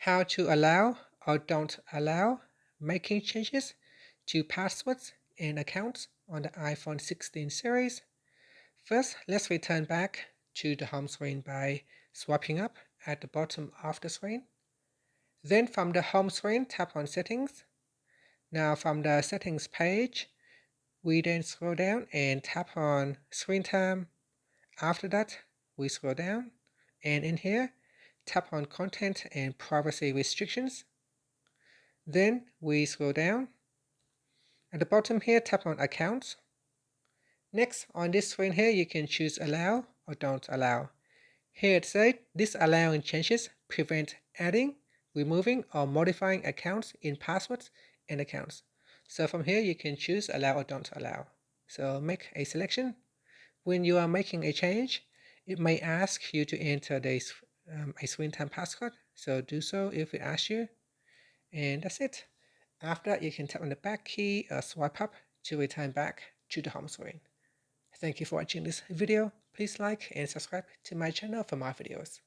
how to allow or don't allow making changes to passwords and accounts on the iPhone 16 series. First, let's return back to the home screen by swiping up at the bottom of the screen. Then from the home screen, tap on Settings. Now from the Settings page, we then scroll down and tap on Screen Time. After that, we scroll down, and in here, tap on Content and Privacy Restrictions. Then we scroll down. At the bottom here, tap on Accounts. Next, on this screen here, you can choose Allow or Don't Allow. Here it says, disallowing changes prevent adding, removing, or modifying accounts in passwords and accounts. So from here, you can choose Allow or Don't Allow. So make a selection. When you are making a change, it may ask you to enter a screen time passcode. So do so if it asks you. And that's it. After that, you can tap on the back key or swipe up to return back to the home screen. Thank you for watching this video. Please like and subscribe to my channel for more videos.